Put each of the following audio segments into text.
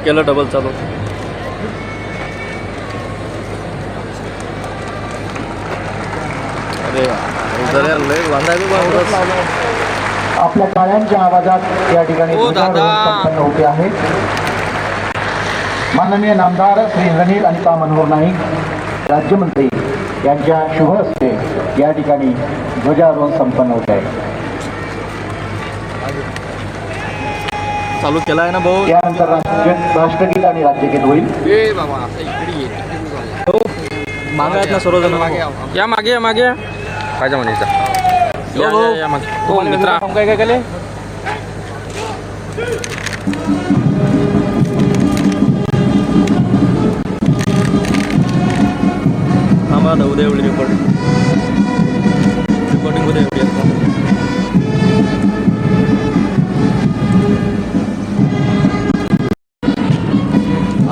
केलं डबल चालू. अरे आपल्या टाळ्यांच्या आवाजात या ठिकाणी संपन्न होते आहे. माननीय नामदार श्री रणील अनिता मनोहर नाईक राज्यमंत्री यांच्या शुभ हस्ते या ठिकाणी ध्वजारोहण संपन्न होत आहे. चालू केला आहे ना भाऊ. त्यानंतर राष्ट्रगीत आणि राज्यगीत होईल. मागे आहेत ना सर्वजण. या मागे या मागे पाहिजे म्हणायचं. या मागे हो मित्रा. काय काय केले. थांबा आता उद्या एवढी रिपोर्टिंग उद्या एवढी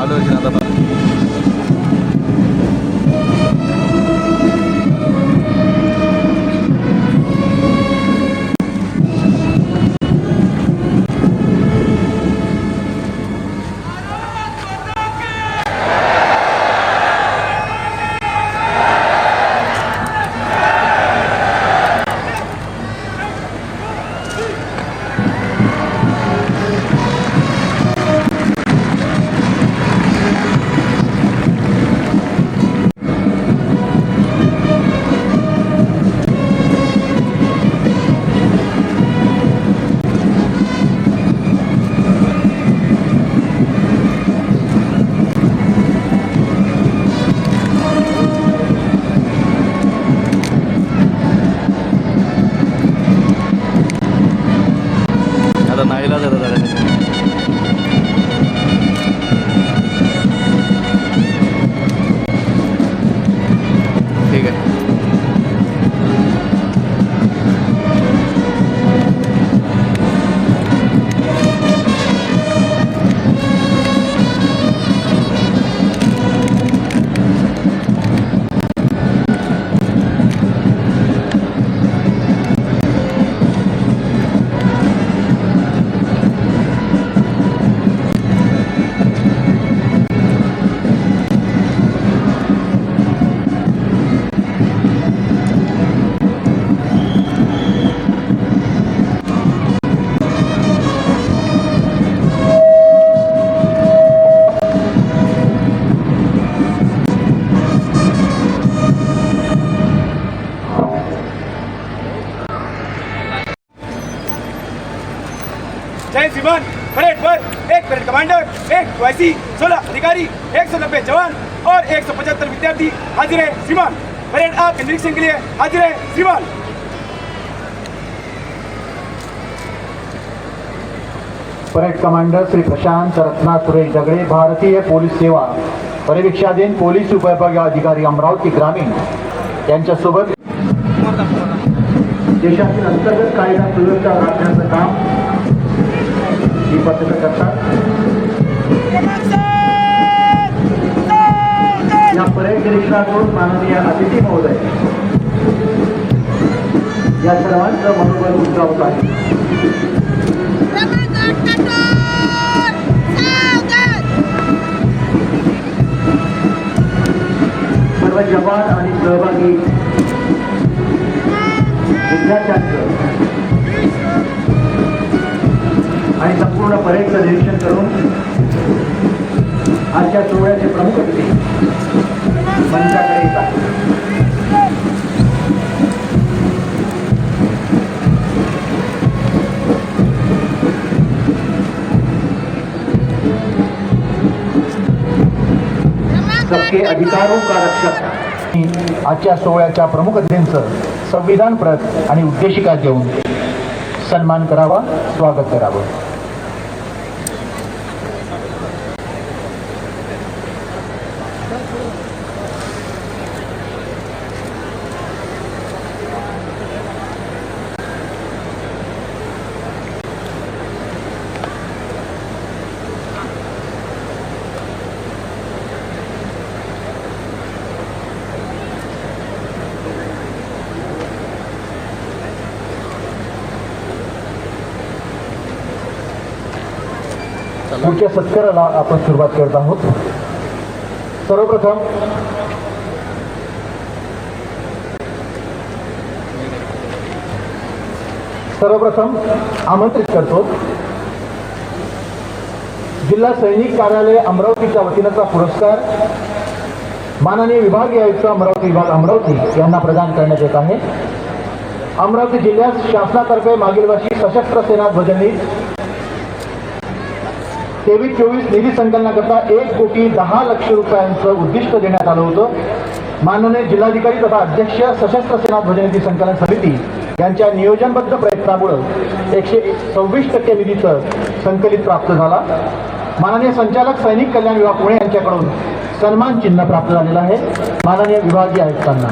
आलो आता. जय श्रीमान परेड पर 1 परेड कमांडर, 1 OIC, 16 अधिकारी, 190 जवान और 175 विद्यार्थी हाजिर है श्रीमान. परेड आपके निरीक्षण के लिए हाजिर है श्रीमान. परेड कमांडर श्री प्रशांत रत्ना सुरेश दगडे, भारतीय पोलीस सेवा परिवीक्षाधीन पोलीस उपविभागीय अधिकारी अमरावती ग्रामीण यांच्यासोबत देशातील अंतर्गत कायदा सुव्यवस्था राखण्याचं काम ही पथकं करतात. या परेड निरीक्षणातून माननीय अतिथी महोदय या सर्वांचं मनोबल उंचावत आहे. सर्व जवान आणि सहभागी विद्यार्थ्यांचं आणि संपूर्ण परेडचं निरीक्षण करून आजच्या सोहळ्याचे प्रमुख अतिथी मंचाकडे येतात. सबके अधिकारों का रक्षक आजच्या सोहळ्याच्या प्रमुख अतिथींचं संविधान प्रत आणि उद्देशिका देऊन सन्मान करावा, स्वागत करावं. पुढच्या सत्काराला आपण सुरुवात करत आहोत. सर्वप्रथम आमंत्रित करतो जिल्हा सैनिक कार्यालय अमरावतीच्या वतीनंचा पुरस्कार माननीय विभागीय आयुक्त अमरावती विभाग अमरावती यांना प्रदान करण्यात येत आहे. अमरावती जिल्ह्यात शासनातर्फे मागील वर्षी सशस्त्र सेना ध्वजनी 23-24 निधी संकलनाकरता 1,10,00,000 रुपयांचं उद्दिष्ट देण्यात आलं होतं. माननीय जिल्हाधिकारी तथा अध्यक्ष सशस्त्र सेना ध्वजनिधी संकलन समिती यांच्या नियोजनबद्ध प्रयत्नामुळे 126% निधीचं संकलित प्राप्त झाला. माननीय संचालक सैनिक कल्याण विभाग पुणे यांच्याकडून सन्मान चिन्ह प्राप्त झालेलं आहे. माननीय विभागीय आयुक्तांना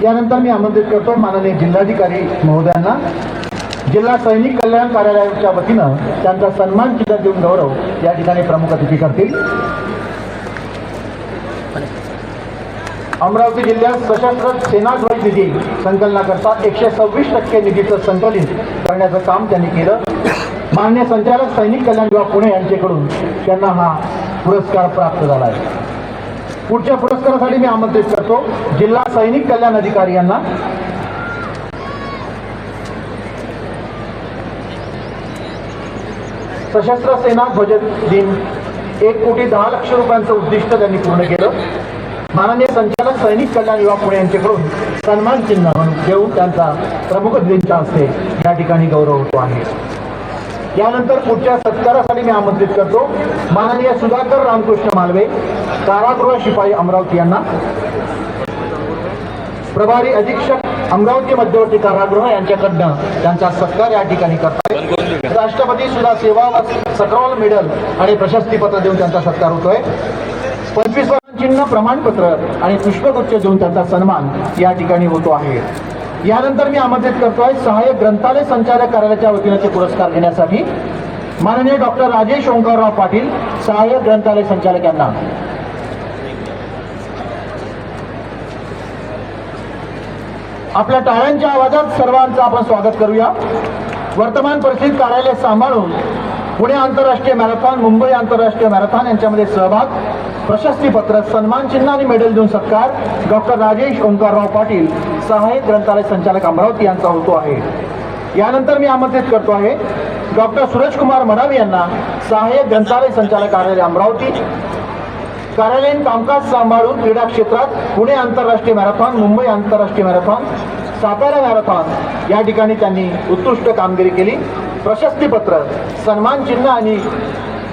यानंतर मी आमंत्रित करतो माननीय जिल्हाधिकारी महोदयांना जिल्हा सैनिक कल्याण कार्यालयाच्या वतीनं त्यांचा सन्मान चिन्ह देऊन गौरव या ठिकाणी प्रमुख अतिथी करतील. अमरावती जिल्ह्यात सशस्त्र सेना ध्वज निधी संकलनाकरता 126% निधीचं संकलित करण्याचं काम त्यांनी केलं. माननीय संचालक सैनिक कल्याण विभाग पुणे यांच्याकडून त्यांना हा पुरस्कार प्राप्त झाला आहे. पुढच्या पुरस्कारासाठी मी आमंत्रित करतो जिल्हा सैनिक कल्याण अधिकारी यांना. सशस्त्र सेना ध्वज दिन 1,10,00,000 रुपयांचं उद्दिष्ट त्यांनी पूर्ण केलं. माननीय संचालक सैनिक कल्याण विभाग पुणे यांच्याकडून सन्मान चिन्ह देऊन त्यांचा प्रमुख अतिथींच्या हस्ते या ठिकाणी गौरव होतो आहे. यानंतर पुढच्या सत्कारासाठी मी आमंत्रित करतो माननीय सुधाकर रामकृष्ण मालवे कारागृह शिपाई अमरावती यांना. प्रभारी अधीक्षक अमरावती मध्यवर्ती कारागृह यांच्याकडनं त्यांचा सत्कार या ठिकाणी करताय. राष्ट्रपती सुद्धा सेवा व सक्रावल मेडल आणि प्रशस्तीपत्र देऊन त्यांचा सत्कार होतोय. 25 चिन्ह प्रमाणपत्र आणि पुष्पगुच्छ देऊन त्यांचा सन्मान या ठिकाणी होतो आहे. यानंतर मी आमंत्रित करतोय सहाय्यक ग्रंथालय संचालक कार्यालयाच्या वतीने पुरस्कार घेण्यासाठी माननीय डॉक्टर राजेश ओंकारराव पाटील सहाय्यक ग्रंथालय संचालक यांना. आपल्या टाळ्यांच्या आवाजात सर्वांचं आपण स्वागत करूया. वर्तमान परिस्थितीत कार्यालय सांभाळून पुणे आंतरराष्ट्रीय मॅरेथॉन मुंबई आंतरराष्ट्रीय मॅरेथॉन यांच्यामध्ये सहभाग प्रशस्तीपत्र सन्मान चिन्ह आणि मेडल देऊन सत्कार डॉक्टर राजेश ओंकारराव पाटील सहाय्यक ग्रंथालय संचालक अमरावती यांचा होतो आहे. यानंतर मी आमंत्रित करतो आहे डॉक्टर सूरजकुमार मडावी यांना सहाय्यक ग्रंथालय संचालक कार्यालय अमरावती. कार्यालयीन कामकाज सांभाळून क्रीडा क्षेत्रात पुणे आंतरराष्ट्रीय मॅरेथॉन मुंबई आंतरराष्ट्रीय मॅरेथॉन सातारा मॅरेथॉन या ठिकाणी त्यांनी उत्कृष्ट कामगिरी केली. प्रशस्तीपत्र सन्मान चिन्ह आणि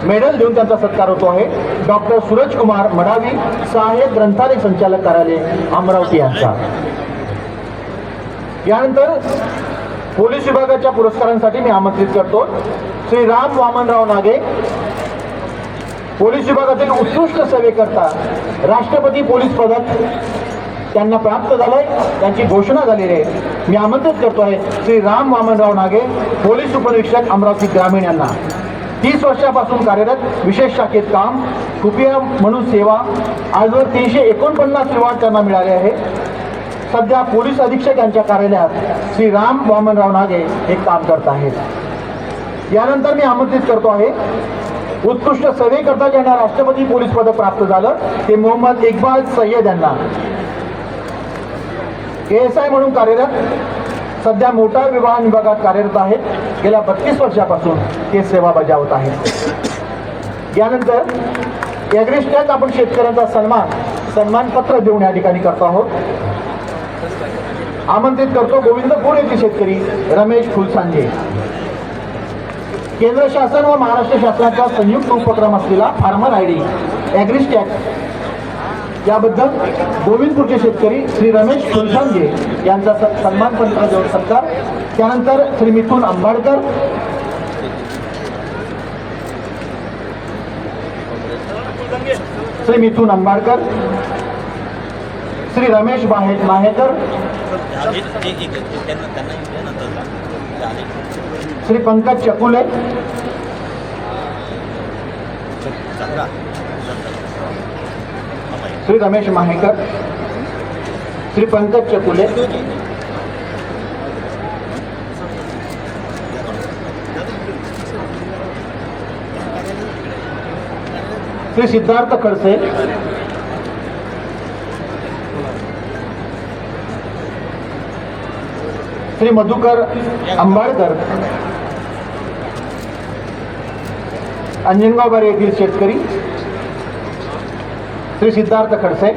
मेडल देऊन त्यांचा सत्कार होतो आहे डॉक्टर सूरजकुमार मडावी सहाय्यक ग्रंथालय संचालक कार्यालय अमरावती यांचा. यानंतर पोलीस विभागाच्या पुरस्कारांसाठी मी आमंत्रित करतो श्री राम वामनराव नागे. पोलीस विभागातील उत्कृष्ट सेवेकरता राष्ट्रपती पोलीस पदक त्यांना प्राप्त झालंय. त्यांची घोषणा झालेली आहे. मी आमंत्रित करतो आहे श्री राम वामनराव नागे पोलीस उपनिरीक्षक अमरावती ग्रामीण यांना. 30 वर्षापासून कार्यरत विशेष शाखेत काम खुफिया म्हणून सेवा आजवर 349 रिवॉर्ड त्यांना मिळाले आहे. सध्या पोलीस अधीक्षक यांच्या कार्यालयात श्री राम वामनराव नागे हे काम करत आहेत. यानंतर मी आमंत्रित करतो आहे उत्कृष्ट सेवेकरता ज्यांना राष्ट्रपती पोलीस पदक प्राप्त झालं ते मोहम्मद इक्बाल सय्यद यांना. ASI म्हणून कार्यरत सध्या मोटार वाहन विभागात कार्यरत आहेत. गेल्या 32 वर्षापासून ते सेवा बजावत आहेत. यानंतर ॲग्रिस्टॅक आपण शेतकऱ्यांचा सन्मानपत्र देऊन या ठिकाणी करतो आहोत. आमंत्रित करतो गोविंदपूर येथील शेतकरी रमेश फुलसांजे. केंद्र शासन व महाराष्ट्र शासनाचा संयुक्त उपक्रम असलेला फार्मर ID ॲग्रिस्टॅक याबद्दल गोविंदपूरचे शेतकरी श्री रमेश फुलसांजे यांचा सन्मानपत्र देऊन सत्कार. त्यानंतर श्री मिथुन आंबाडकर, श्री रमेश माहेकर, श्री पंकज चकुले, श्री रमेश माहेकर, श्री पंकज चकुले, श्री सिद्धार्थ खडसे, श्री मधुकर अंबाळकर, अंजनगाव बारी येथील शेतकरी श्री सिद्धार्थ खडसे,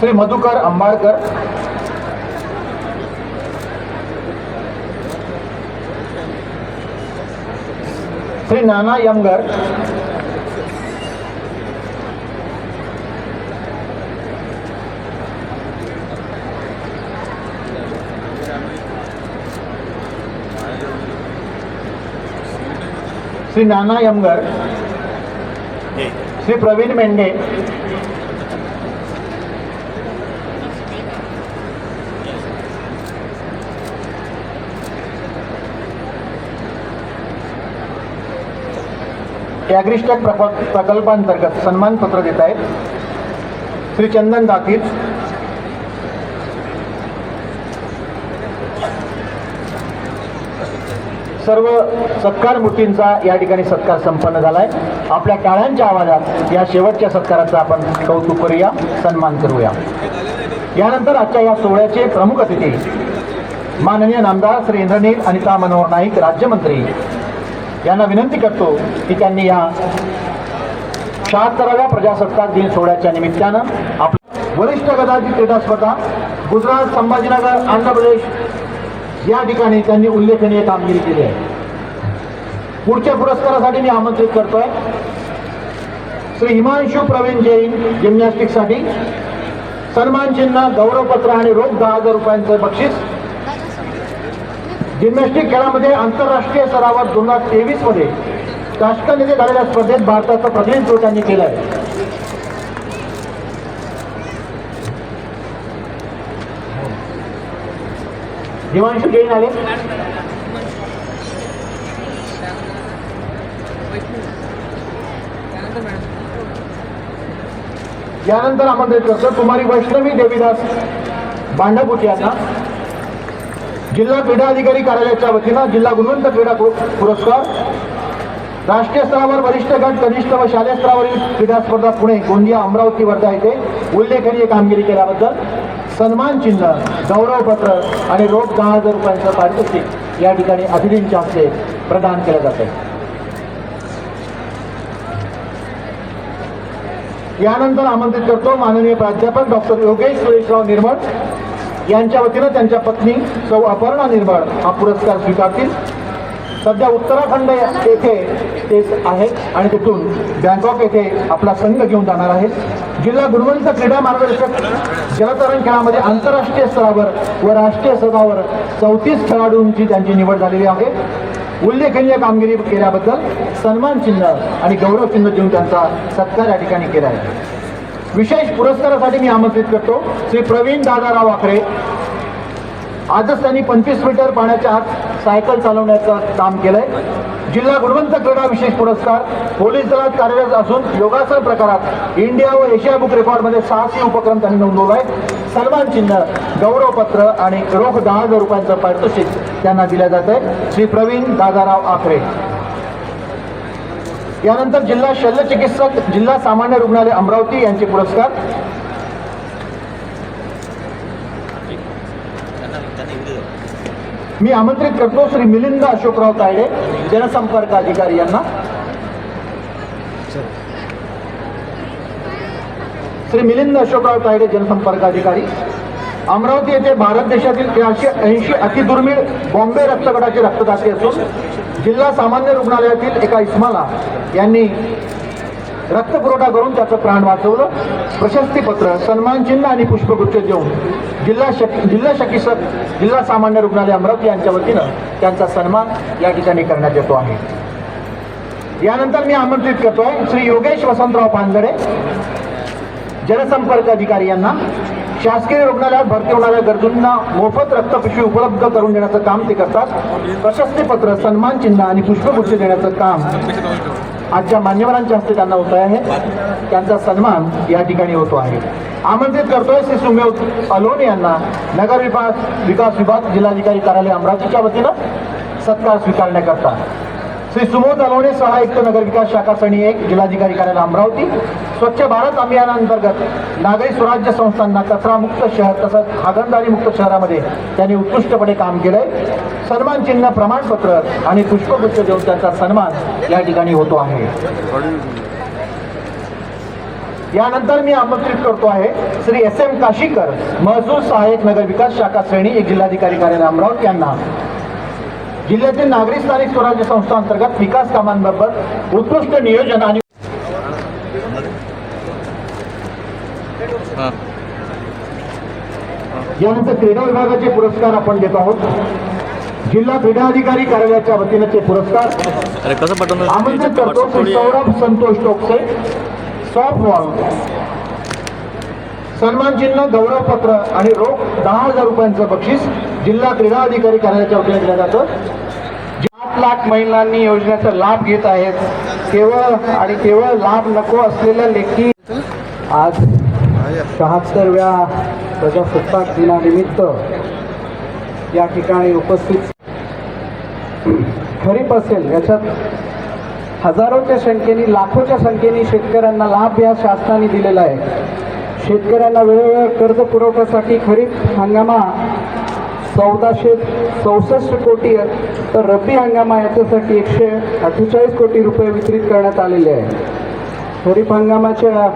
श्री मधुकर अंबाळकर, श्री नाना यमगर, श्री नाना यमगर, श्री प्रवीण मेंढे, ॲग्रिस्टॅक प्रकल्पांतर्गत सन्मानपत्र देत आहेत श्री चंदन दातीर, सर्व सत्कार मूर्तींचा या ठिकाणी सत्कार संपन्न झालाय. आपल्या टाळ्यांच्या आवाजात या शेवटच्या सत्काराचा आपण कौतुक करूया, सन्मान करूया. यानंतर आजच्या या सोहळ्याचे प्रमुख अतिथी माननीय नामदार श्री इंद्रनील अनिता मनोहर नाईक राज्यमंत्री यांना विनंती करतो की त्यांनी या 76व्या प्रजासत्ताक दिन सोहळ्याच्या निमित्तानं आपल्या वरिष्ठ गदाची क्रीडा स्पर्धा गुजरात, संभाजीनगर, आंध्र प्रदेश या ठिकाणी त्यांनी उल्लेखनीय कामगिरी केली आहे. पुढच्या पुरस्कारासाठी मी आमंत्रित करतोय श्री हिमांशु प्रवीण जैन, जिम्नॅस्टिकसाठी सन्मान चिन्ह, गौरवपत्र आणि रोख 10,000 रुपयांचं बक्षीस. जिम्नॅस्टिक खेळामध्ये आंतरराष्ट्रीय स्तरावर 2023 मध्ये ताश्कंद येथे झालेल्या स्पर्धेत भारताचं प्रतिनिधित्व त्यांनी केलं आहे. हिमांशु जैन आले. यानंतर आमंत्रित करतो कुमारी वैष्णवी देवीदास बांडापुटी यांना जिल्हा क्रीडा अधिकारी कार्यालयाच्या वतीनं जिल्हा गुणवंत क्रीडा पुरस्कार, राष्ट्रीय स्तरावर वरिष्ठ गट, कनिष्ठ व शालेय स्तरावरील क्रीडा स्पर्धा पुणे, गोंदिया, अमरावती, वर्धा येथे उल्लेखनीय कामगिरी केल्याबद्दल सन्मान चिन्ह, गौरवपत्र आणि रोख 10,000 रुपयांचं पारितोषिक या ठिकाणी अतिथींच्या हस्ते प्रदान केलं जाते. यानंतर आमंत्रित करतो माननीय प्राध्यापक डॉक्टर योगेश सुरेशराव निर्मळ यांच्या वतीनं त्यांच्या पत्नी सौ अपर्णा निर्मळ हा पुरस्कार स्वीकारतील. सध्या उत्तराखंड येथे ते आहेत आणि तिथून बँकॉक येथे आपला संघ घेऊन जाणार आहेत. जिल्हा गुणवंत क्रीडा मार्गदर्शक जलतरण खेळामध्ये आंतरराष्ट्रीय स्तरावर व राष्ट्रीय स्तरावर 34 खेळाडूंची त्यांची निवड झालेली आहे. उल्लेखनीय कामगिरी केल्याबद्दल सन्मान चिन्ह आणि गौरव चिन्ह देऊन त्यांचा सत्कार या ठिकाणी केला आहे. विशेष पुरस्कारासाठी मी आमंत्रित करतो श्री प्रवीण दादाराव आखरे. आजच त्यांनी 25 मीटर पाण्याच्या आत सायकल चालवण्याचं काम केलंय. जिल्हा गुणवंत क्रीडा विशेष पुरस्कार, पोलीस दलात कार्यरत असून योगासन प्रकारात इंडिया व एशिया बुक रेकॉर्डमध्ये 600 उपक्रम त्यांनी नोंदवलाय. सन्मान चिन्ह, गौरवपत्र आणि रोख 10,000 रुपयांचं पारितोषिक त्यांना दिलं जात आहे. श्री प्रवीण दादाराव आखरे. यानंतर जिल्हा शल्यचिकित्सक, जिल्हा सामान्य रुग्णालय अमरावती यांचे पुरस्कार. मी आमंत्रित करतो श्री मिलिंद अशोकराव तायडे, जनसंपर्क अधिकारी यांना. श्री मिलिंद अशोकराव तायडे, जनसंपर्क अधिकारी, अमरावती येथे भारत देशातील 380 अतिदुर्मिळ बॉम्बे रक्तगटाचे रक्तदाते असून जिल्हा सामान्य रुग्णालयातील एका इस्माला यांनी रक्तपुरवठा करून त्याचं प्राण वाचवलं. प्रशस्तीपत्र, सन्मान चिन्ह आणि पुष्पगुच्छ देऊन जिल्हा चिकित्सक, जिल्हा सामान्य रुग्णालय अमरावती यांच्या वतीनं त्यांचा सन्मान या ठिकाणी करण्यात येतो आहे. यानंतर मी आमंत्रित करतोय श्री योगेश वसंतराव पानगडे, जनसंपर्क अधिकारी यांना. शासकीय रुग्णालयात भरती होणाऱ्या गरजूंना मोफत रक्तपिशवी उपलब्ध करून देण्याचं काम ते करतात। प्रशस्ती पत्र, सन्मान चिन्ह आणि पुष्पगुच्छ देण्याचं काम आजच्या मान्यवरांच्या हस्ते त्यांना होत आहे। त्यांचा सन्मान या ठिकाणी होतो आहे। आमंत्रित करतोय श्री सुमेध अलोन यांना नगर विकास विभाग जिल्हाधिकारी कार्यालय अमरावतीच्या वतीनं सत्कार स्वीकारण्याकरता। श्री सुमोद अलोने, सहाय्यक नगर विकास शाखा श्रेणी 1 जिल्हाधिकारी कार्यालय अमरावती। स्वच्छ भारत अभियानांतर्गत नागरी स्वराज्य संस्थांना कचरामुक्त शहर तसंच हागणदारी मुक्त शहरामध्ये त्यांनी उत्कृष्टपणे काम केलंय। सन्मान चिन्ह, प्रमाणपत्र आणि पुष्पगुच्छ देऊन त्यांचा सन्मान या ठिकाणी होतो आहे। यानंतर मी आमंत्रित करतो आहे श्री SM काशीकर, महसूल सहाय्यक नगर विकास शाखा श्रेणी 1 जिल्हाधिकारी कार्यालय अमरावती यांना जिल्ह्यातील नागरी स्थानिक स्वराज्य संस्था अंतर्गत विकास कामांबाबत उत्कृष्ट नियोजन आणि हां यानंतर क्रीडा विभागाचे पुरस्कार आपण देत आहोत। जिल्हा क्रीडा अधिकारी कार्यालयाच्या वतीने ते पुरस्कार अरे कसं पटवून आमंत्रित करतो श्री सौरभ संतोष टोकसे, सॉफ्टबॉल, सन्मान चिन्ह, गौरवपत्र आणि रोख 10,000 रुपयांचं बक्षीस जिल्हा क्रीडा अधिकारी कार्यालयाच्या वतीने दिलं जातं। 8 लाख महिलांनी योजनेचा लाभ घेत आहेत। केवळ लाभ नको असलेल्या लेखी आज 76व्या प्रजासत्ताक दिनानिमित्त या ठिकाणी उपस्थित खरीप असेल याच्यात हजारोच्या संख्येने, लाखोच्या संख्येने शेतकऱ्यांना लाभ या शासनाने दिलेला आहे। शेतकऱ्यांना वेळोवेळी कर्ज पुरवठ्यासाठी खरीप हंगामा 1464 कोटी, तर रब्बी हंगामा याच्यासाठी 148 कोटी रुपये वितरित करण्यात आलेले आहे। खरीप हंगामाच्या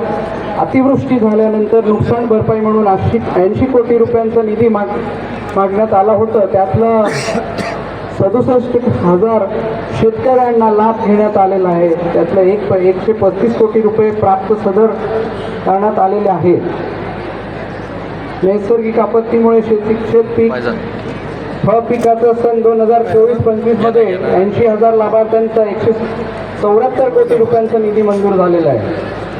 अतिवृष्टी झाल्यानंतर नुकसान भरपाई म्हणून 80 कोटी रुपयांचा निधी मागण्यात आला होता। त्यातलं 67,000 शेतकऱ्यांना लाभ घेण्यात आलेला आहे। त्यातलं 135 कोटी रुपये प्राप्त सदर करण्यात आलेले आहेत। नैसर्गिक आपत्तीमुळे शेतपीक फळ पिकाचा सन 2024-25 मध्ये 80,000 लाभार्थ्यांचा 174 कोटी रुपयांचा निधी मंजूर झालेला आहे।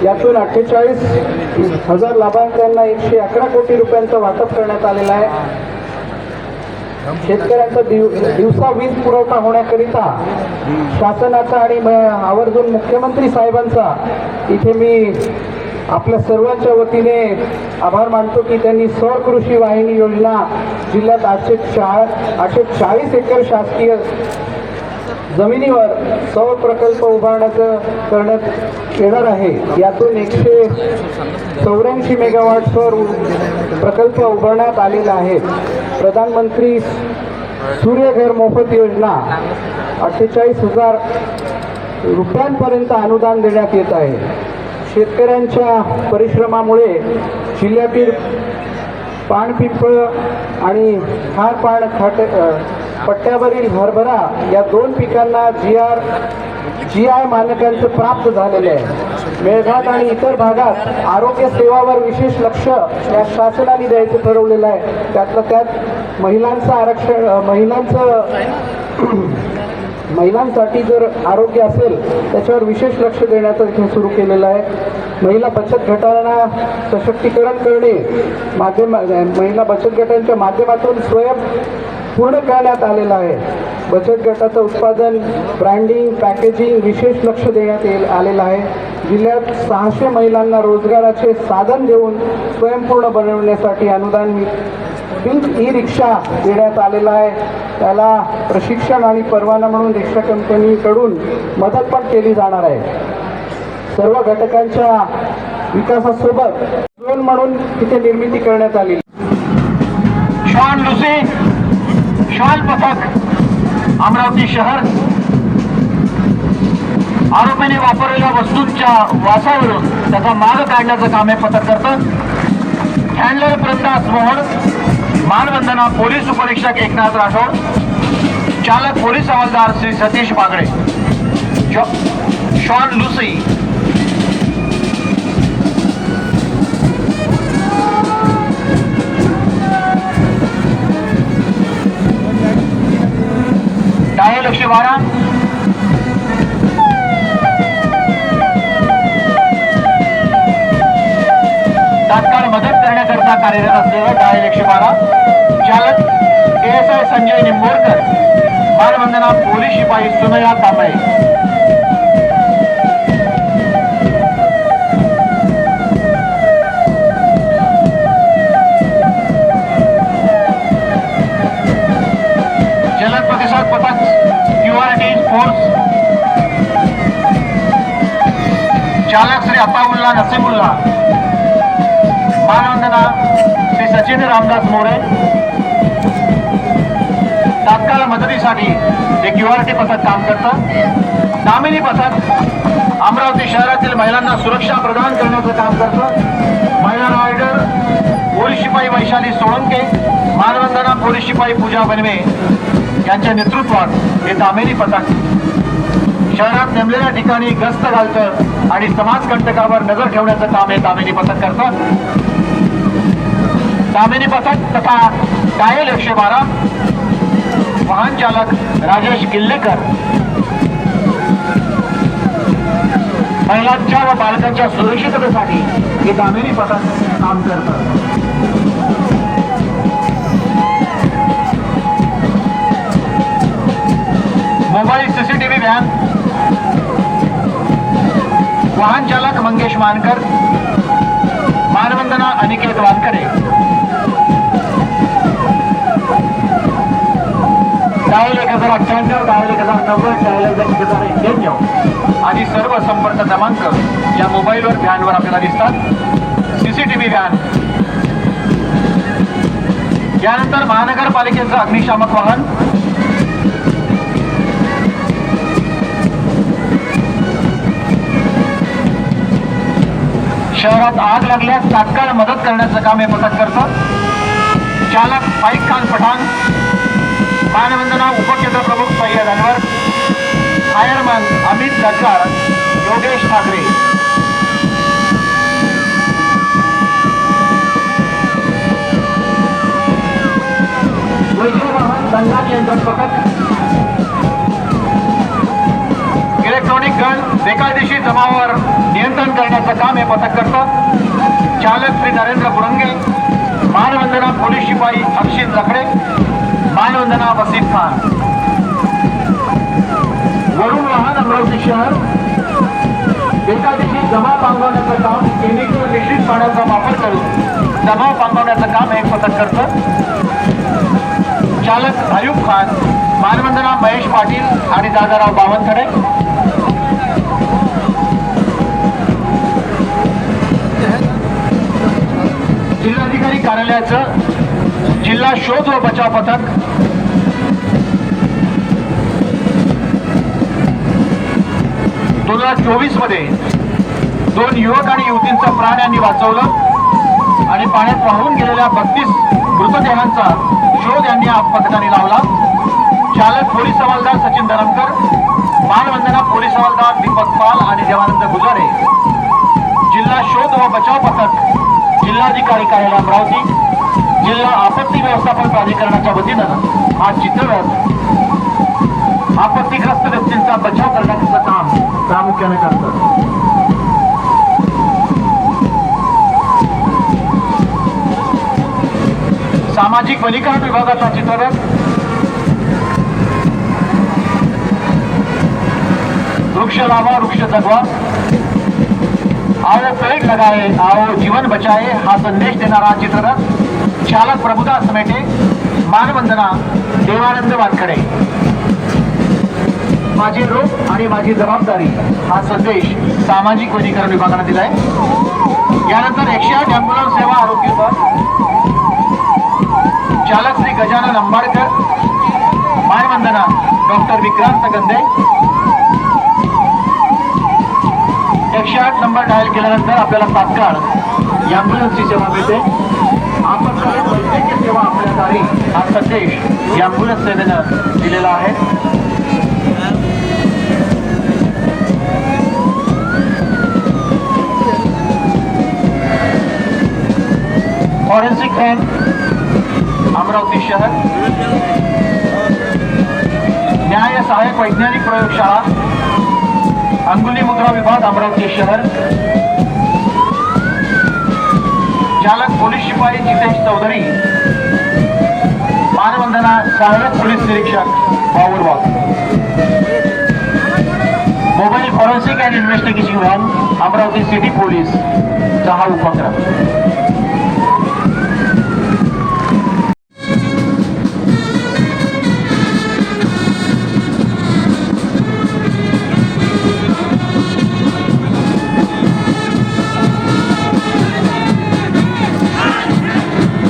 यातून 48,000 लाभार्थ्यांना 111 कोटी रुपयांचं वाटप करण्यात आलेलं आहे। शेतकऱ्यांचा दिवसा वीज पुरवठा होण्याकरिता शासनाचा आणि आवर्जून मुख्यमंत्री साहेबांचा इथे मी आपल्या सर्वांच्या वतीने आभार मानतो की त्यांनी सौर कृषी वाहिनी योजना जिल्ह्यात 840 एकर शासकीय जमिनीवर सौर प्रकल्प करण्यात येणार आहे। यातून 184 मेगावॉट सौर प्रकल्प उभारण्यात आलेला आहे। प्रधानमंत्री सूर्यघर मोफत योजना 48,000 रुपयांपर्यंत अनुदान देण्यात येत आहे। शेतकऱ्यांच्या परिश्रमामुळे जिल्ह्यातील पानपिंपळ आणि खारपान पट्ट्यावरील हरभरा या 2 पिकांना GI मानकांचं प्राप्त झालेले आहे। मेळघाट आणि इतर भागात आरोग्य सेवावर विशेष लक्ष या शासनाने द्यायचं ठरवलेलं आहे। त्यात महिलांचं महिलांसाठी जर आरोग्य असेल त्याच्यावर विशेष लक्ष देण्याचं इथे सुरू केलेलं आहे। महिला बचत गटांना सशक्तीकरण करणे, महिला बचत गटांच्या माध्यमातून पूर्ण करण्यात आलेलं आहे। बचत गटाचं उत्पादन, ब्रँडिंग, पॅकेजिंग विशेष लक्ष देण्यात आलेलं आहे। जिल्ह्यात 600 महिलांना रोजगाराचे साधन देऊन स्वयंपूर्ण बनवण्यासाठी अनुदान पिंक ई-रिक्षा देण्यात आलेला आहे। त्याला प्रशिक्षण आणि परवाना म्हणून रिक्षा कंपनीकडून मदत पण केली जाणार आहे। सर्व घटकांच्या विकासासोबत झोन म्हणून तिथे निर्मिती करण्यात आली। शॉन लुसी शॉल पथक अमरावती शहर आरोपीने वापरलेल्या वस्तूंच्या वासावरून त्याचा माग काढण्याचं काम हे पथक करतं। हँडलर प्रताप मोहन, मानवंदना पोलीस उपनिरीक्षक एकनाथ राठोड, चालक पोलीस हवालदार श्री सतीश बागडे। शॉन लुसी डायल 112 तात्काळ मदत करण्याकरता स्वतः कार्यरत असलेले डायल 112 चालक ASI संजय निंबोरकर, मानवंदना पोलीस शिपाई सुनया तांबळे. जलद प्रतिसाद पथक QRT फोर्स चालक श्री अताउल्ला नसीमुल्ला, मानवंदना श्री सचिन रामदास मोरे. तात्काळ मदतीसाठी हे QRT पथक काम करतं. दामिनी पथक अमरावती शहरातील महिलांना सुरक्षा प्रदान करण्याचं काम करतं. महिला रायडर पोलीस शिपाई वैशाली सोळंके, मानवंदना पोलीस शिपाई पूजा बनवे यांच्या नेतृत्वात हे दामिनी पथक शहरात नेमलेल्या ठिकाणी गस्त घालतं आणि समाजकंटकावर नजर ठेवण्याचं काम हे दामिनी पथक करतं. दामिनी पथक तथा डायल 112 वाहन चालक राजेश किल्लेकर महिलांच्या व बालकांच्या सुरक्षिततेसाठी हे दामिनी पथक काम करतं. मोबाईल CCTV व्हॅन वाहन चालक मंगेश मानकर, मानवंदना Aniket Wankhede. Dial 1098, dial 1090, dial 1091 आदी सर्व संपर्क क्रमांक या मोबाईलवर व्हॅनवर आपल्याला दिसतात. CCTV van. यानंतर महानगरपालिकेचं अग्निशामक वाहन, शहरात आग लागल्यास तात्काळ मदत करण्याचं काम हे पथक करतं. चालक फाईक खान पठाण, मानवंदना उपकेंद्र प्रमुख सय्यद अनवर, फायरमन अमित गजगार, योगेश ठाकरे. वैद्य वाहन दंगा नियंत्रण पथक, इलेक्ट्रॉनिक गन बेकायदेशीर जमावावर नियंत्रण करण्याचं काम हे पथक करतं. चालक श्री नरेंद्र बुरंगे, मानवंदना पोलीस शिपाई अक्षित लकडे, मानवंदना वसीम खान. वरुण वाहन अमरावती शहर बेकायदेशीर जमाव पांगवण्याचं काम, केमिकल मिश्रित पाण्याचा वापर करून जमाव पांगवण्याचं काम हे पथक करतं. चालक अयूब खान, मानवंदना महेश पाटील आणि दादाराव बावनखडे. जिल्हाधिकारी कार्यालयाचं जिल्हा शोध व बचाव पथक, 2024 मध्ये 2 युवक आणि युवतींचा प्राण यांनी वाचवलं आणि पाण्यात वाहून गेलेल्या 32 मृतदेहांचा शोध यांनी या पथकाने लावला. चालक पोलीस हवालदार सचिन धरमकर, मानवंदना पोलीस हवालदार दीपक पाल आणि देवानंद गुजारे. जिल्हा शोध व बचाव पथक जिल्हाधिकारी कार्यालय अमरावती, जिल्हा आपत्ती व्यवस्थापन प्राधिकरणाच्या वतीनं हा चित्ररथ आपत्तीग्रस्त व्यक्तींचा बचाव करण्याचं काम प्रामुख्याने करतं. सामाजिक वनीकरण विभागाचा चित्ररथ वृक्ष लावा वृक्ष जगवा, आओ पेड़ लगाए आओ जीवन बचाए हा संदेश देणारा चित्ररथ चालक प्रभुदास मेटे, मानवंदना देवानंद वानखडे. माझे रोग आणि माझी जबाबदारी हा संदेश सामाजिक वनीकरण विभागाने दिलाय. यानंतर 108 ॲम्ब्युलन्स सेवा आरोग्य बस, चालक श्री गजानन अंबाडकर, मानवंदना डॉक्टर विक्रांत गंदे. 108 नंबर डायल केल्यानंतर आपल्याला तात्काळ ॲम्ब्युलन्सची सेवा मिळते. आपत्कालीन वैद्यकीय सेवा आपल्या दारी हा संदेश ॲम्ब्युलन्स सेवेनं दिलेला आहे. फॉरेन्सिक व्हॅन अमरावती शहर, न्याय सहाय्यक वैज्ञानिक प्रयोगशाळा अंगुली मुद्रा विभाग अमरावती शहर, चालक पोलीस शिपाई जितेश चौधरी, मानवंदना सहाय्यक पोलीस निरीक्षक Babul Wagh, mobile forensic and investigation van Amravati city police चा हा उपक्रम.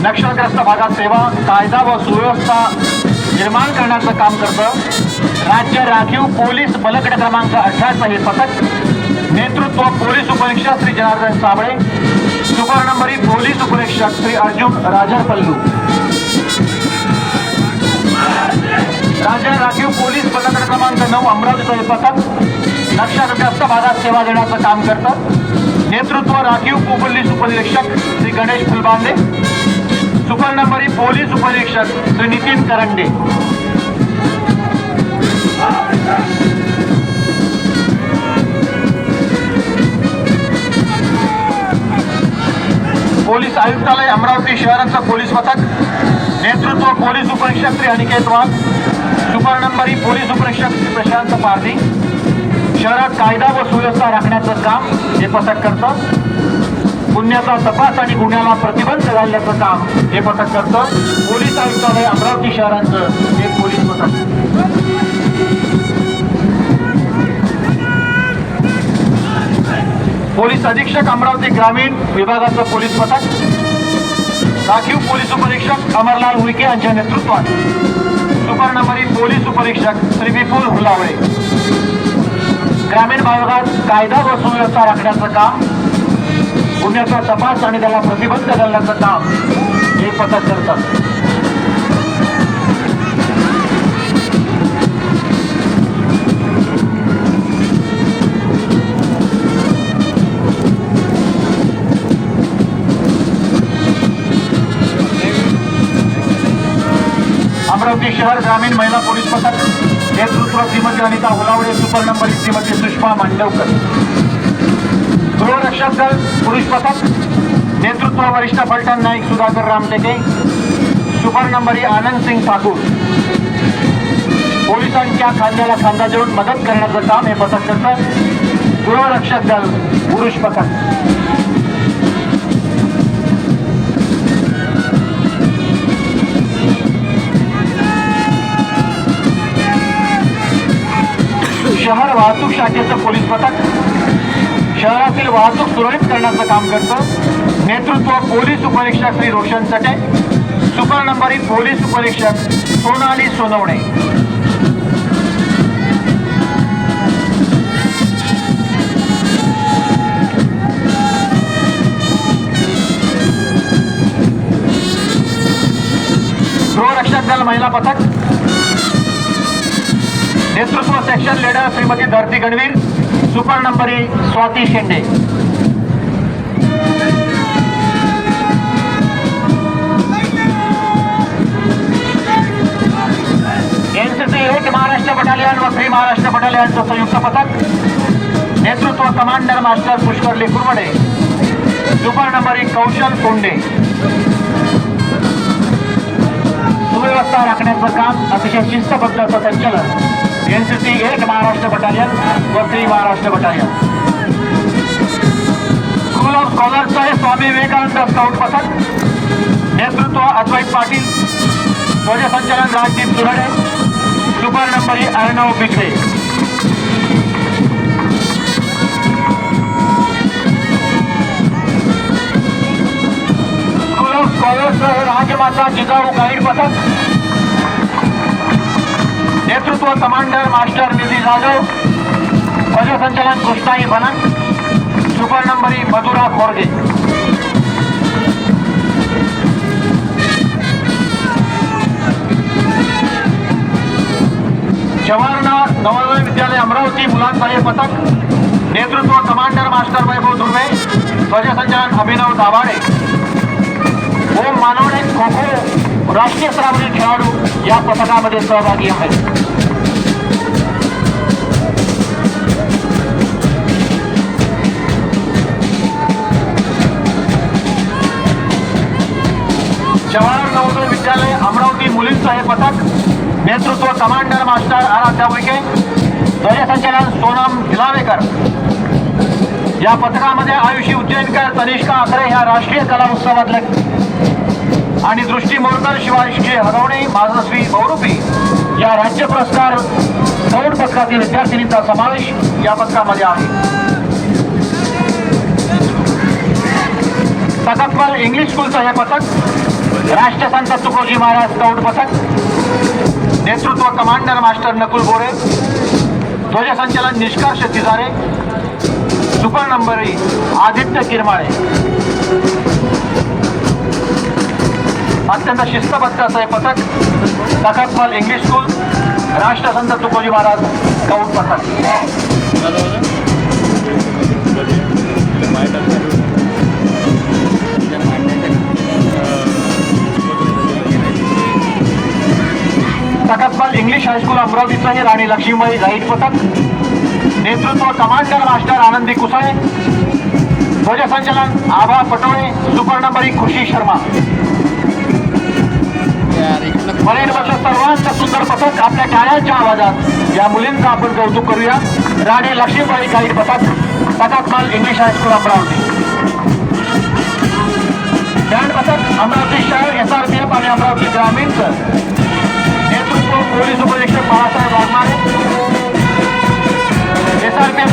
नक्षलग्रस्त भागात सेवा, कायदा व सुव्यवस्था निर्माण करण्याचं काम करतं राज्य राखीव पोलीस बलगट क्रमांक 18चं हे पथक. नेतृत्व पोलीस उपनिरीक्षक श्री जनार्दन साबळे, सुपर नंबरी पोलीस उपनिरीक्षक श्री अर्जुन राजरपल्लू. राज्य राखीव पोलीस बलगट क्रमांक 9 अमरावतीचं हे पथक नक्षलग्रस्त भागात सेवा देण्याचं काम करतं. नेतृत्व राखीव पोलीस उपनिरीक्षक श्री गणेश फुलबांदे, सुपर नंबरी पोलीस उपनिरीक्षक श्री नितीन करंडे. पोलीस आयुक्तालय अमरावती शहराचं पोलीस पथक. नेतृत्व पोलीस उपनिरीक्षक श्री अनिकेत वाघ, सुपर नंबरी पोलीस उपनिरीक्षक श्री प्रशांत पारधी. शहरात कायदा व सुव्यवस्था राखण्याचं काम हे पथक करतं. गुन्ह्याचा तपास आणि गुन्ह्याला प्रतिबंध घालण्याचं काम हे पथक करतं. पोलीस आयुक्तालय अमरावती शहरांचं हे पोलीस पथक. पोलीस अधीक्षक अमरावती ग्रामीण विभागाचं पोलीस पथक. राखीव पोलीस उपनिरीक्षक अमरलाल उईके यांच्या नेतृत्वात सुपर नंबरी पोलीस उपनिरीक्षक श्री विपुल हुलावळे. ग्रामीण भागात कायदा व सुव्यवस्था राखण्याचं काम, गुन्ह्याचा तपास आणि त्याला प्रतिबंध घालण्याचं काम हे पथक करतात. अमरावती शहर ग्रामीण महिला पोलीस पथक. नेतृत्व श्रीमती अनिता हुलावळे, सुपर नंबरी श्रीमती सुषमा मांडवकर. गृहरक्षक दल पुरुष पथक. नेतृत्व वरिष्ठ पलटण नाईक सुधाकर रामटेके, सुपर नंबरी आनंद सिंग ठाकूर. पोलिसांच्या खांद्याला खांदा देऊन मदत करण्याचं काम हे पथक करतं. गृहरक्षक दल पुरुष पथक. शहर वाहतूक शाखेचं पोलीस पथक. शहरातील वाहतूक सुरळीत करण्याचं काम करतं. नेतृत्व पोलीस उपनिरीक्षक श्री रोशन चटे, सुपर नंबरी पोलीस उपनिरीक्षक सोनाली सोनवणे. गृहरक्षक दल महिला पथक. नेतृत्व सेक्शन लीडर श्रीमती धरती गणवीर, सुपर नंबरी स्वाती शेंडे. एनसीसी 1 महाराष्ट्र बटालियन व 3 महाराष्ट्र बटालियनचं संयुक्त पथक. नेतृत्व कमांडर मास्टर पुष्कर लेकुरवडे, सुपर नंबरी कौशल कोंडे. सुव्यवस्था राखण्याचं काम, अतिशय शिस्तबद्ध संचलन एनसीसी 1 महाराष्ट्र बटालियन व 3 महाराष्ट्र बटालियन. स्कूल ऑफ स्कॉलर्सचं हे स्वामी विवेकानंद स्काउट पथक. नेतृत्व अद्वैत पाटील, ध्वजसंचलन राजदीप सुरडे, सुपर नंबरी अर्णव बिगडे. स्कूल ऑफ स्कॉलर्सचं हे राजमाता जिजाऊ गाईड पथक. नेतृत्व कमांडर मास्टर निधी जाधव, ध्वजसंचलन कृष्णाई बनन, सुपर नंबरी मधुरा खोरगे. जवाहरलाल नवोदय विद्यालय अमरावती मुलांचं हे पथक. नेतृत्व कमांडर मास्टर वैभव धुर्वे, ध्वजसंचलन अभिनव दाभाडे. ओम मानवडे खो खो राष्ट्रीय स्तरावरील खेळाडू या पथकामध्ये सहभागी आहेत. हे पथक नेतृत्व कमांडर मास्टर आराध्या उईके, ध्वजसंचलन सोनम गिलावेकर. या पथकामध्ये आयुषी उज्जैनकर, तनिष्का आखरे ह्या राष्ट्रीय कला उत्सवातले आणि दृष्टी मोरकर, शिवाजी हगवणे, माधवश्री बहुरूपी या राज्य पुरस्कार दौड पथकातील विद्यार्थिनींचा समावेश या पथकामध्ये आहे. सकतमल इंग्लिश स्कूलचं हे पथक राष्ट्रसंत तुकोजी महाराज दौड पथक, नेतृत्व कमांडर मास्टर नकुल बोरे, ध्वजसंचलन निष्कर्ष तिजारे, सुपर नंबरी आदित्य किरमाळे. अत्यंत शिस्तबद्ध असं हे पथक सकतमल इंग्लिश स्कूल, राष्ट्रसंत तुकोजी महाराज दौड पथक. सकतमल इंग्लिश हायस्कूल अमरावतीचं हे राणी लक्ष्मीबाई गाईड पथक, नेतृत्व कमांडर मास्टर आनंदी कुसाळे, ध्वजसंचलन आभा पटोळे, सुपर नंबरी खुशी शर्मा. परेडमधलं सर्वांचं सुंदर पथक आपल्या टाळ्यांच्या आवाजात या मुलींचं आपण कौतुक करूया. राणी लक्ष्मीबाई गाईड पथक, सकतमल इंग्लिश हायस्कूल अमरावती. बँड पथक अमरावती शहर SRPF आणि अमरावती ग्रामीणचं, नेतृत्व पोलीस उपनिरीक्षक बाळासाहेब वाघमारे, SRPF